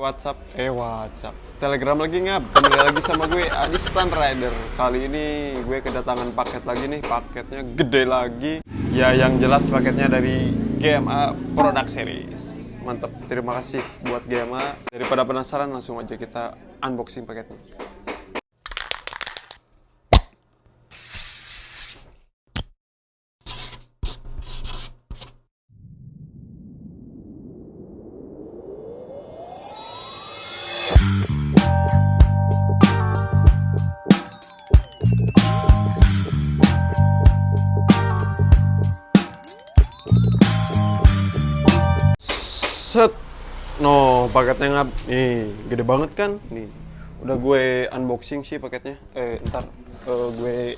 WhatsApp. Telegram lagi ngap. Kembali lagi sama gue Adistan Rider. Kali ini gue kedatangan paket lagi nih. Paketnya gede lagi. Ya yang jelas paketnya dari GMA Product Series. Mantap. Terima kasih buat GMA. Daripada penasaran langsung aja kita unboxing paketnya. Set. No, paketnya ngap. Nih, gede banget kan? Nih. Udah gue unboxing sih paketnya. Ntar gue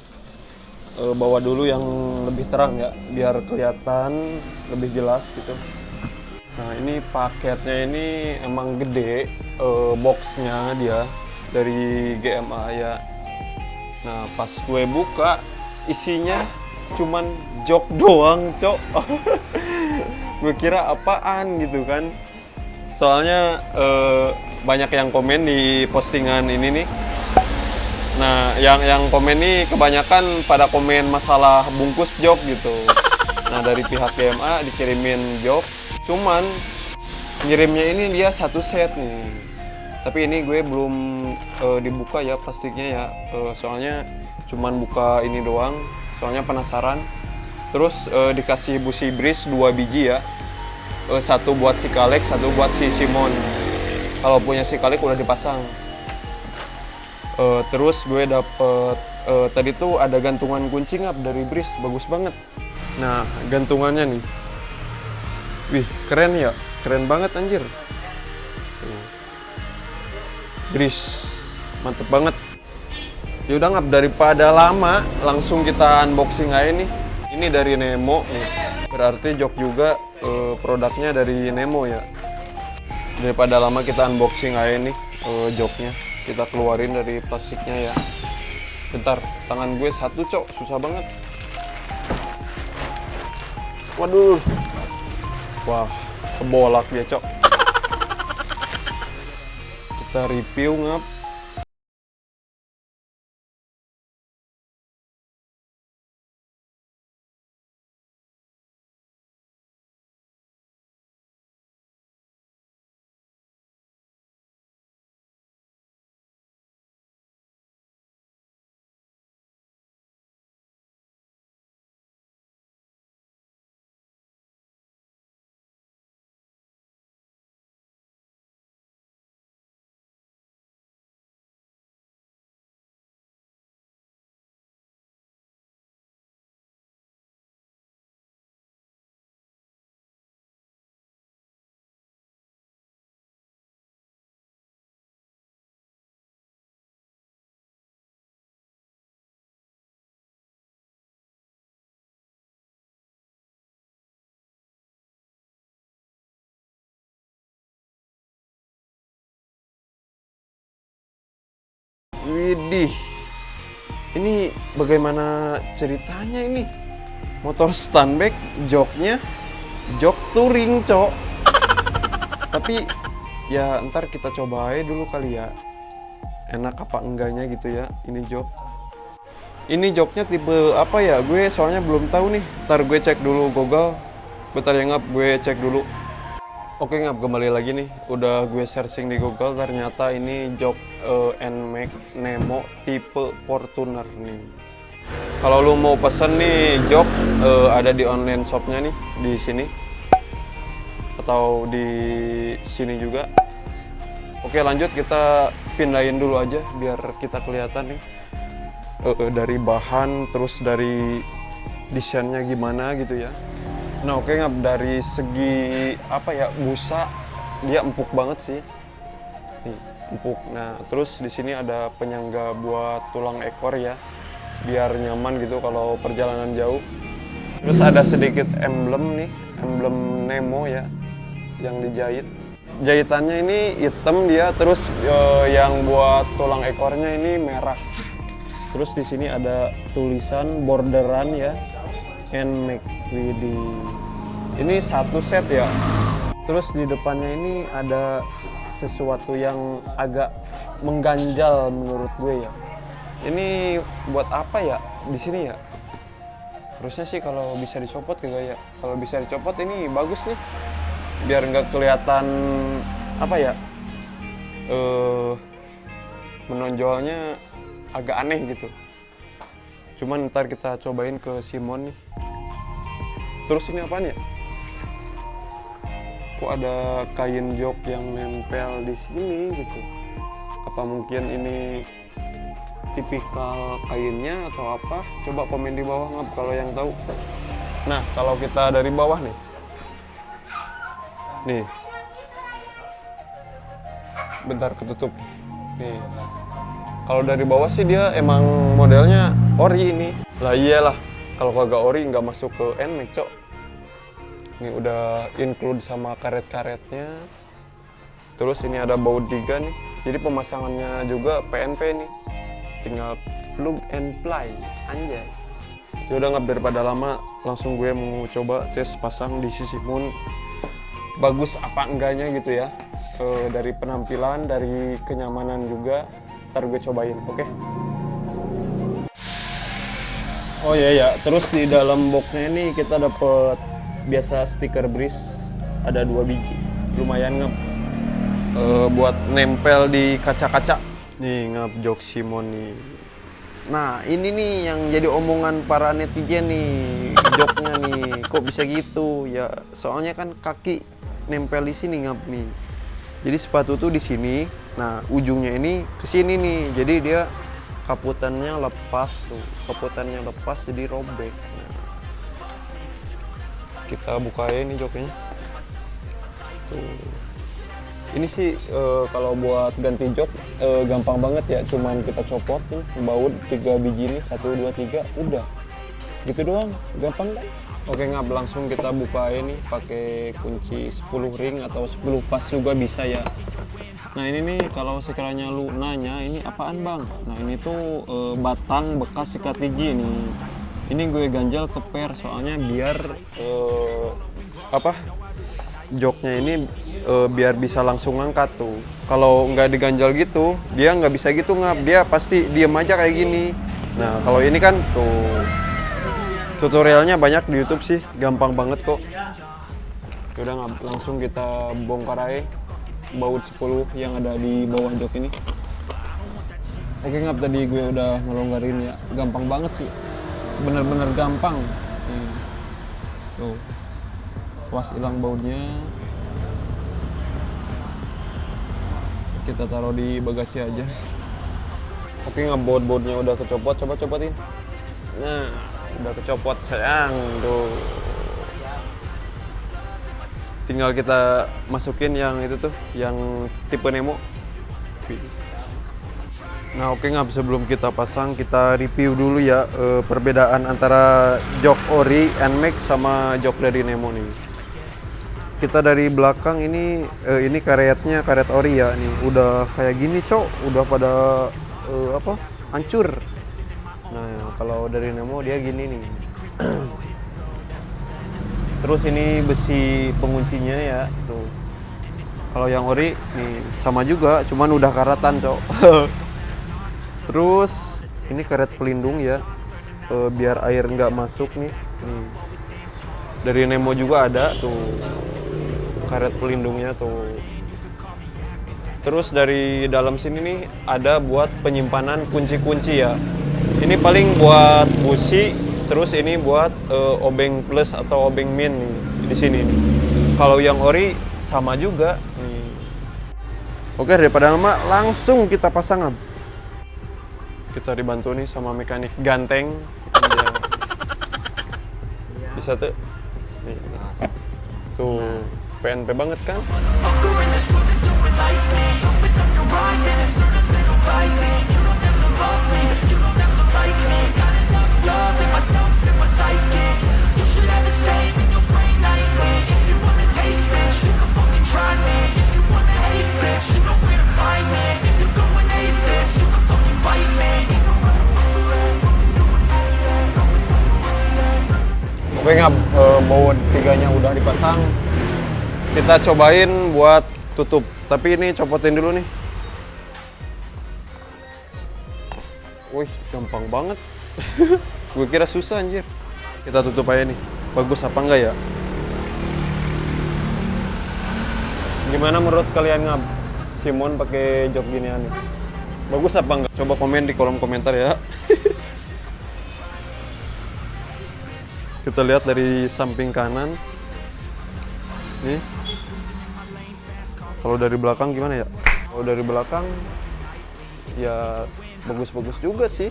bawa dulu yang lebih terang ya, biar kelihatan lebih jelas gitu. Nah, ini paketnya ini emang gede, boxnya dia dari GMA ya. Nah, pas gue buka isinya cuman jok doang, cok. Gue kira apaan gitu kan. Soalnya banyak yang komen di postingan ini nih. Nah, yang komen nih kebanyakan pada komen masalah bungkus jok gitu. Nah, dari pihak GMA dikirimin jok. Cuman ngirimnya ini dia satu set nih. Tapi ini gue belum dibuka ya plastiknya ya. Soalnya cuman buka ini doang. Soalnya penasaran. Terus dikasih busi bris 2 biji ya. Satu buat si Kalek, satu buat si Simon. Kalau punya si Kalek udah dipasang. Terus gue dapet tadi tuh ada gantungan kunci ngap dari bris, bagus banget. Nah, gantungannya nih. Wih, keren ya. Keren banget anjir. Bris. Mantep banget. Yaudah ngap, daripada lama langsung kita unboxing aja nih. Ini dari Nemo nih. Berarti jok juga produknya dari Nemo ya. Daripada lama kita unboxing aja nih joknya. Kita keluarin dari plastiknya ya. Bentar, tangan gue satu cok, susah banget. Waduh. Wah, kebolak dia cok. Kita review ngap. Widih, ini bagaimana ceritanya ini? Motor standback, joknya, jok touring, cok. Tapi ya ntar kita coba aja dulu kali ya. Enak apa enggaknya gitu ya, ini jok. Ini joknya tipe apa ya? Gue soalnya belum tahu nih. Ntar gue cek dulu Google. Bentar ya ngap, gue cek dulu. Oke ngap, kembali lagi nih. Udah gue searching di Google, ternyata ini jok NMAX Nemo tipe Fortuner nih. Kalau lu mau pesen nih jok, ada di online shopnya nih, di sini. Atau di sini juga. Oke lanjut, kita pindahin dulu aja biar kita kelihatan nih. Dari bahan, terus dari desainnya gimana gitu ya. Nah oke ngap, dari segi apa ya, busa dia empuk banget sih. Nih, empuk. Nah, terus di sini ada penyangga buat tulang ekor ya. Biar nyaman gitu kalau perjalanan jauh. Terus ada sedikit emblem nih, emblem Nemo ya yang dijahit. Jahitannya ini hitam dia, terus yang buat tulang ekornya ini merah. Terus di sini ada tulisan borderan ya. NMAX. Widih. Ini satu set ya. Terus di depannya ini ada sesuatu yang agak mengganjal menurut gue ya. Ini buat apa ya di sini ya? Harusnya sih kalau bisa dicopot gitu ya. Kalau bisa dicopot ini bagus nih. Biar nggak kelihatan apa ya? Menonjolnya agak aneh gitu. Cuman ntar kita cobain ke Simon nih. Terus ini apaan ya? Kok ada kain jok yang nempel di sini gitu? Apa mungkin ini tipikal kainnya atau apa? Coba komen di bawah Ngap kalau yang tahu. Nah, kalau kita dari bawah nih. Nih. Bentar ketutup. Nih. Kalau dari bawah sih dia emang modelnya ori ini. Lah iyalah, kalau kagak ori nggak masuk ke NMAX, Cok. Ini udah include sama karet-karetnya. Terus ini ada baut diga nih. Jadi pemasangannya juga PNP nih. Tinggal plug and play, anjay. Yaudah nggak daripada lama, langsung gue mau coba tes pasang di Simon. Bagus apa enggaknya gitu ya. Dari penampilan, dari kenyamanan juga. Ntar gue cobain, oke? Oh iya ya, terus di dalam boxnya ini kita dapet biasa stiker bris, ada 2 biji, lumayan Ngap. Buat nempel di kaca-kaca. Nih Ngap, jok Simon nih. Nah ini nih yang jadi omongan para netizen nih, joknya nih, kok bisa gitu ya? Soalnya kan kaki nempel di sini Ngap nih. Jadi sepatu tuh di sini, nah ujungnya ini ke sini nih, jadi dia kaputannya lepas tuh, kaputannya lepas jadi robek. Nah, kita bukain nih joknya. Tuh. Ini sih kalau buat ganti jok gampang banget ya, cuman kita copot nih baut 3 biji nih, 1, 2, 3, udah. Gitu doang, gampang kan? Oke Ngap, langsung kita bukain nih pakai kunci 10 ring atau 10 pas juga bisa ya. Nah ini nih kalau sekiranya lu nanya ini apaan bang? Nah ini tuh batang bekas sikat gigi nih. Ini gue ganjal ke per soalnya biar joknya ini biar bisa langsung ngangkat tuh. Kalau nggak diganjal gitu dia nggak bisa gitu Ngap, dia pasti diem aja kayak gini. Nah kalau ini kan tuh tutorialnya banyak di YouTube sih, gampang banget kok. Yaudah Ngap, langsung kita bongkar aja baut 10 yang ada di bawah jok ini. Oke Ngap, tadi gue udah ngelonggarin ya, gampang banget sih, bener-bener gampang. Tuh, was hilang bautnya. Kita taruh di bagasi aja. Oke Ngap, baut-bautnya udah kecopot, coba copotin. Nah, udah kecopot sayang tuh. Tinggal kita masukin yang itu tuh, yang tipe Nemo. Nah oke Ngap, sebelum kita pasang kita review dulu ya perbedaan antara jok ori NMAX sama jok dari Nemo nih. Kita dari belakang ini karetnya karet ori ya nih, udah kayak gini Cok, udah pada hancur. Nah kalau dari Nemo dia gini nih. Terus ini besi penguncinya ya tuh. Kalau yang ori nih sama juga, cuman udah karatan Cok. Terus ini karet pelindung ya, biar air nggak masuk nih. Dari Nemo juga ada tuh karet pelindungnya tuh. Terus dari dalam sini nih ada buat penyimpanan kunci-kunci ya. Ini paling buat busi, terus ini buat obeng plus atau obeng min nih di sini nih. Kalau yang ori sama juga nih. Oke, daripada lama langsung kita pasang. Kita dibantu nih sama mekanik ganteng. Bisa tuh. Nih. Tuh, PNP banget kan? Oke Ngap, baut tiganya udah dipasang. Kita cobain buat tutup Tapi ini copotin dulu nih. Wih, gampang banget. Gue kira susah anjir. Kita tutup aja nih. Bagus apa enggak ya? Gimana menurut kalian Ngab? Simon pakai jok ginian nih. Bagus apa enggak? Coba komen di kolom komentar ya. Kita lihat dari samping kanan. Nih. Kalau dari belakang gimana ya? Kalau dari belakang ya bagus-bagus juga sih.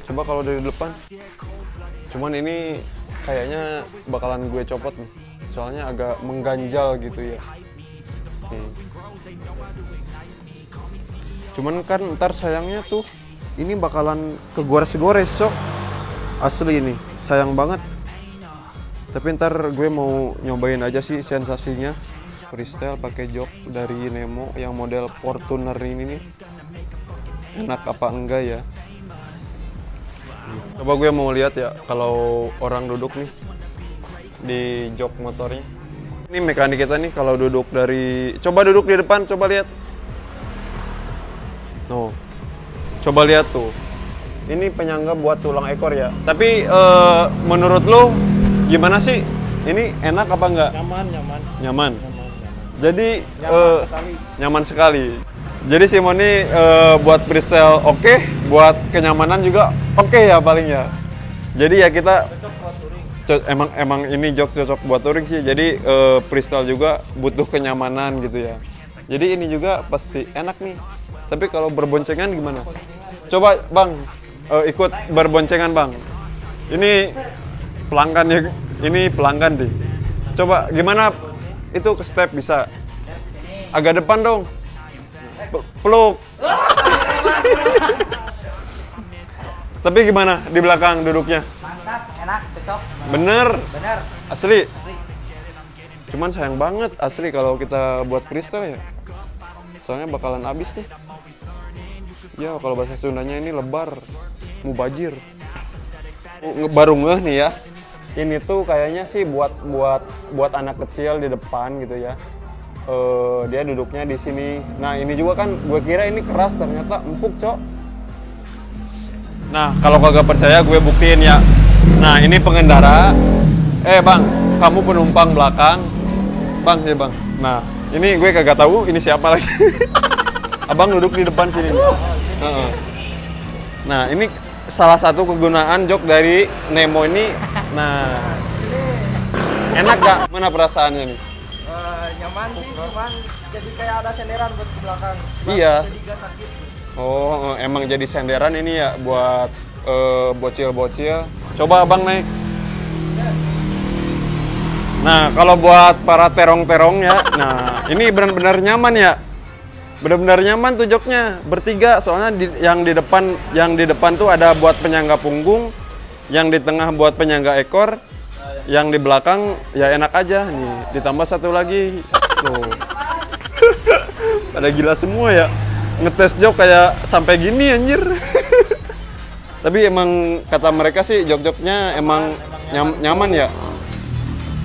Coba kalau dari depan. Cuman ini kayaknya bakalan gue copot nih. Soalnya agak mengganjal gitu ya. Nih. Cuman kan ntar sayangnya tuh ini bakalan kegores-gores, Cok. Asli ini, sayang banget. Tapi ntar gue mau nyobain aja sih sensasinya freestyle pakai jok dari Nemo yang model Fortuner ini nih. Enak apa enggak ya? Coba gue mau lihat ya kalau orang duduk nih di jok motornya. Ini mekanik kita nih kalau duduk dari, coba duduk di depan, coba lihat. No, coba lihat tuh. Ini penyangga buat tulang ekor ya. Tapi menurut lo gimana sih? Ini enak apa enggak? Nyaman. Jadi nyaman sekali. Jadi Simon ini buat freestyle oke, buat kenyamanan juga oke ya paling ya. Jadi ya kita emang ini jok cocok buat touring sih. Jadi freestyle juga butuh kenyamanan gitu ya. Jadi ini juga pasti enak nih. Tapi kalau berboncengan gimana? Coba Bang ikut berboncengan Bang. Ini pelanggan nih. Coba gimana itu ke step bisa? Agak depan dong. Peluk. Tapi gimana di belakang duduknya? Mantap, enak, cocok. Bener. Bener. Asli. Cuman sayang banget asli kalau kita buat freestyle ya. Soalnya bakalan habis nih. Ya kalau bahasa Sundanya ini lebar, mubajir. Baru ngeh nih ya. Ini tuh kayaknya sih buat anak kecil di depan gitu ya. Dia duduknya di sini. Nah ini juga kan gue kira ini keras, ternyata empuk, Cok. Nah kalau kagak percaya gue buktiin ya. Nah ini pengendara. Bang, kamu penumpang belakang. Bang, ya bang. Nah ini gue kagak tahu ini siapa lagi. Abang duduk di depan sini. Nah ini salah satu kegunaan jok dari Nemo ini. Nah enak gak? Mana perasaannya nih? Nyaman sih, cuman jadi kayak ada senderan buat ke belakang. Iya. Jadi gak sakit. Oh, emang jadi senderan ini ya buat bocil-bocil. Coba abang naik. Nah, kalau buat para terong-terong ya, nah ini benar-benar nyaman ya. Benar-benar nyaman tuh joknya bertiga. Soalnya yang di depan tuh ada buat penyangga punggung, yang di tengah buat penyangga ekor, yang di belakang ya enak aja nih. Ditambah satu lagi. Tuh. Pada gila semua ya. Ngetes jok kayak sampai gini anjir. Tapi emang kata mereka sih jok-joknya emang nyaman ya.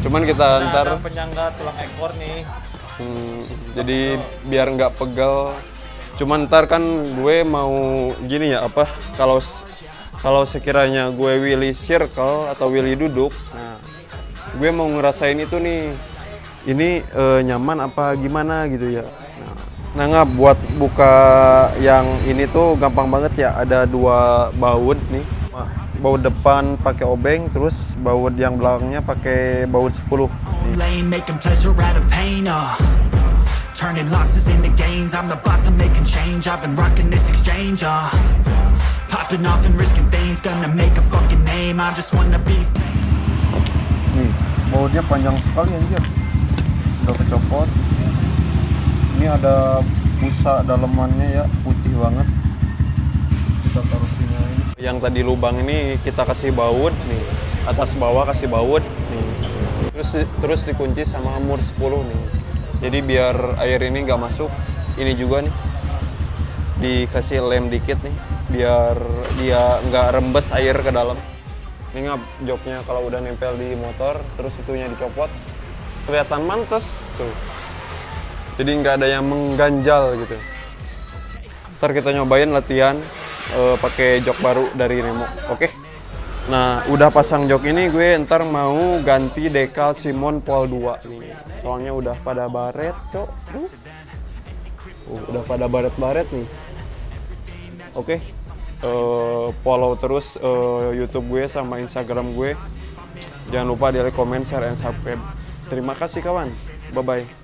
Cuman kita ntar ada penyangga tulang ekor nih. jadi biar nggak pegal. Cuman ntar kan gue mau gini ya apa? Kalau sekiranya gue wheelie circle atau wheelie duduk, nah gue mau ngerasain itu nih. Ini nyaman apa gimana gitu ya. Nah nggak buat buka yang ini tuh gampang banget ya. Ada dua baut nih. Baut depan pakai obeng, terus baut yang belakangnya pakai baut 10. Lane making pleasure out of pain, turning losses into gains. I'm the boss, I'm making change. I've been rocking this exchange, popping off and risking things. Gonna make a fucking name. I just wanna be. Nih, bautnya panjang sekali anjir. Udah kecopot. Ini ada busa dalemannya ya, putih banget. Kita taruh sini ini. Yang tadi lubang ini kita kasih baut nih. Atas bawah kasih baut nih. Terus dikunci sama mur 10 nih. Jadi biar air ini nggak masuk. Ini juga nih. Dikasih lem dikit nih biar dia nggak rembes air ke dalam. Ini nggak joknya kalau udah nempel di motor terus itunya dicopot kelihatan mantes tuh. Jadi nggak ada yang mengganjal gitu. Ntar kita nyobain latihan pakai jok baru dari Nemo. Oke. Nah, udah pasang jok ini gue ntar mau ganti dekal Simon Pol 2 nih. Soalnya udah pada baret, Cok. Udah pada baret-baret nih. Oke. Follow terus YouTube gue sama Instagram gue. Jangan lupa di like, comment, share, and subscribe. Terima kasih kawan. Bye-bye.